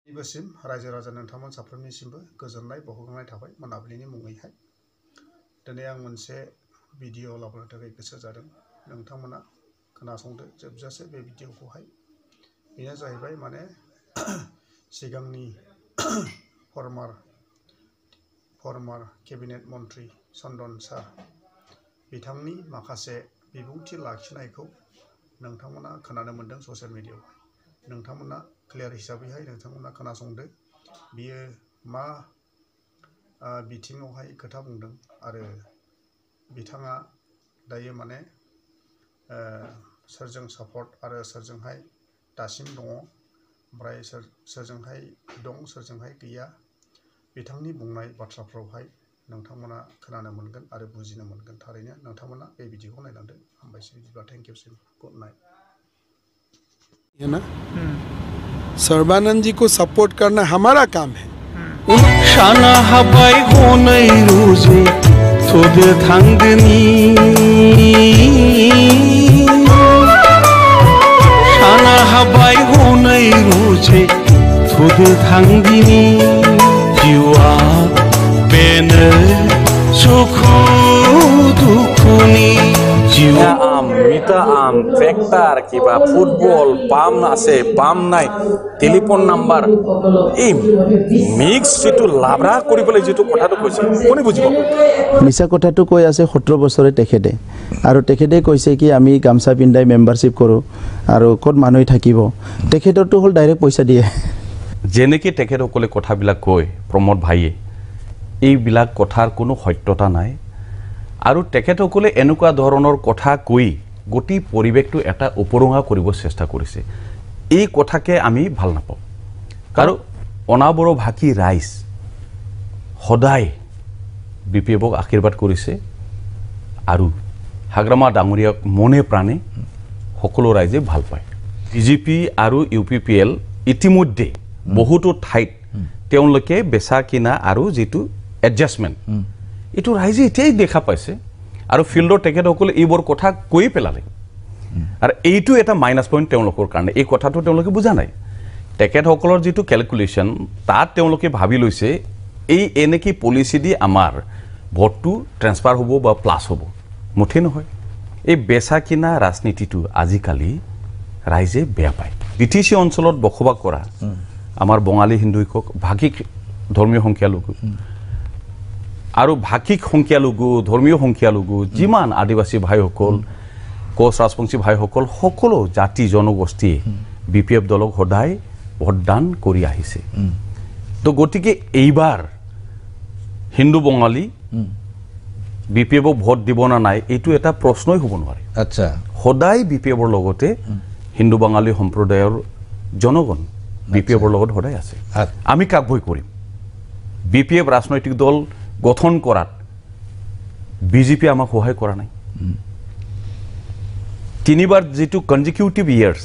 इबोसिम रायजो राजा नोंथांमोन साफ्रोमनिसिमबो गोजोननाय बावहरनाय थाबाय मोनाबिलिनि मुङैहाय दिनै आं मोनसे भिडिअ लाबोनो थाखाय गोसो जादों नोंथांमोना खोनासंदो जोबजासे बे भिडिअखौहाय बेनो जाहैबाय माने सिगांनि फर्मार केबिनेट मन्त्री चन्दन सार बिथांनि माखासे बिबुंथि लाखिनायखौ नोंथांमोना खोनानो मोनदों ससियेल मिडियायाव नोंथांमोना क्लियार हिसाबैहाय नोंथांमोना खोनासंदो बियो मा बिथिङावहाय खोथा बुंदों आरो बिथाङा दायो माने सोरजों सापर्ट आरो सोरजोंहाय दासिम दङ ओमफ्राय सोरजोंहाय दं सोरजोंहाय गैया बिथांनि बुंनाय बाथ्राफ्रावहाय नोंथांमोना खोनानो मोनगोन आरो बुजिनो मोनगोन थारैनो नोंथांमोना बे भिडिअखौ नायलांदो हामबायसै बिदिब्ला थैंक इउ गुड नाइट है ना सर्बानंद जी को सपोर्ट करना हमारा काम है शाना हबाई होने रोजे थोड़े थांगनी शाना हबाई होने रोजे थोड़े थांगनी जीवा बेने सुखु दुखुनी जीवा मिटा आम ट्रेक्टर किबा फुटबल पाम आसे पाम नाय टेलिफोन नम्बर ए मिक्स जितु लाब्रा करिबले जितु कथाটো কৈছে কোনে বুজিব মিছা কথাটো কৈ আছে 17 বছৰে তেখেতে আৰু তেখেতে কৈছে কি আমি গামছা পিন্ধাই মেম্বাৰশিপ কৰো আৰু কোন মানুহ থাকিব তেখেতটো হল ডাইৰেক্ট পইচা দিয়ে যেনেকি তেখেতসকলে কথাবিলাক কয় প্ৰমোদ ভাইয়ে এই বিলাক কথাৰ কোনো সত্যতা নাই আৰু তেখেতসকলে এনেকুৱা ধৰণৰ কথা কৈ গটি পৰিবেশটো এটা উপৰঙা কৰিব চেষ্টা কৰিছে এই কথাকে আমি ভাল নাপাওঁ কাৰণ অনাবৰো ভাকি ৰাইজ সদায় বিপিএফক আশীৰ্বাদ কৰিছে আৰু হাগ্ৰামা ডাঙৰীয়াক মনে প্ৰাণে সকলো ৰাইজে ভাল পায় বিজেপি আৰু ইউপিপিএল ইতিমধ্যে বহুতো ঠাইত তেওঁলোকে বেচা কিনা আৰু যেটো এডজাষ্টমেন্ট এটো ৰাইজে এতিয়াই দেখা পাইছে আৰু ফিল্ডৰ তেখেতসকলে এইবোৰ কথা কৈ পেলালে আৰু এইটো এটা মাইনাস পইণ্ট তেওঁলোকৰ কাৰণে এই কথাটো তেওঁলোকে বুজা নাই তেখেতসকলৰ যেটো ক্যালকুলেশন তাত তেওঁলোকে ভাবি লৈছে এই এনেকি পলিসি দি আমাৰ ভোটটো ট্ৰান্সফাৰ হ'ব বা প্লাস হ'ব মুঠে নহয় এই বেচা কিনা ৰাজনীতিটো আজিকালি ৰাইজে বেয়া পায় বিটিসি অঞ্চলত বসবাস কৰা আমাৰ বঙালী হিন্দুকক ভাগিক ধৰ্মীয় সংখ্যালঘু আৰু ভাগিক সংখ্যালঘু ধৰ্মীয় সংখ্যালঘু যিমান আদিবাসী ভাইসকল কোচ ৰাজবংশী ভাইসকল সকলো জাতি জনগোষ্ঠী বিপিএফ দলক সদায় ভোটদান কৰি আহিছে তো গতিকে এইবাৰ হিন্দু বঙালী বিপিএফ ভোট দিব না নাই এইটো এটা প্ৰশ্নই হ'ব নোৱাৰে আচ্ছা সদায় বিপিএফৰ লগতে হিন্দু বঙালী সম্প্ৰদায়ৰ জনগণ বিপিএফৰ লগত সদায় আছে আমি কাক ভয় কৰিম বিপিএফ ৰাজনৈতিক দল গঠন কৰাত বিজেপি আমাক সহায় কৰা নাই তিনিবাৰ যেটো কনজিকিউটিভ ইয়াৰ্স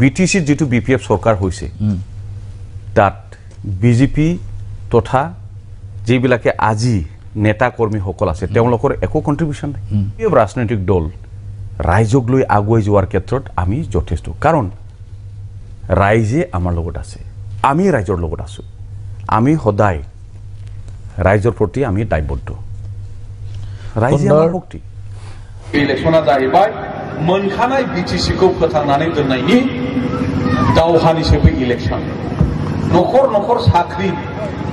বিটিসি যেটো বিপিএফ সৰকাৰ হইছে তাত বিজেপি তথা যেবিলাকে আজি নেতা কৰ্মী সকল আছে তেওঁলোকৰ একো কন্ট্ৰিবিউশন নাই বিপিএফ ৰাজনৈতিক দল ৰাইজক লৈ আগুৱাই যোৱাৰ ক্ষেত্ৰত আমি যথেষ্ট কাৰণ ৰাইজে আমাৰ লগত আছে আমি ৰাইজৰ লগত আছো আমি সদায় रायजर प्रति आमी दायबद्ध रायजो आमार शक्ति इलेक्शना जाहैबाय मोनखानाय बिटिसि खौ फोथांनानै दोननायनि दावहानिसोबो इलेक्शन नखर नखर साख्रि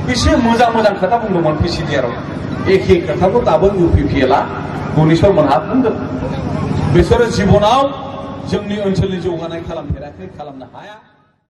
बेसे मोजां मोजां खोथा बुंदोंमोन पिसिडिआर एखे खोथाखौ दाबो इउपिपिएलआ गुनिसर मोनहा बुंदों बिसोरो जिबनाव जोंनि ओनसोलनि जौगानाय खालामफेराखै खालामनो हाया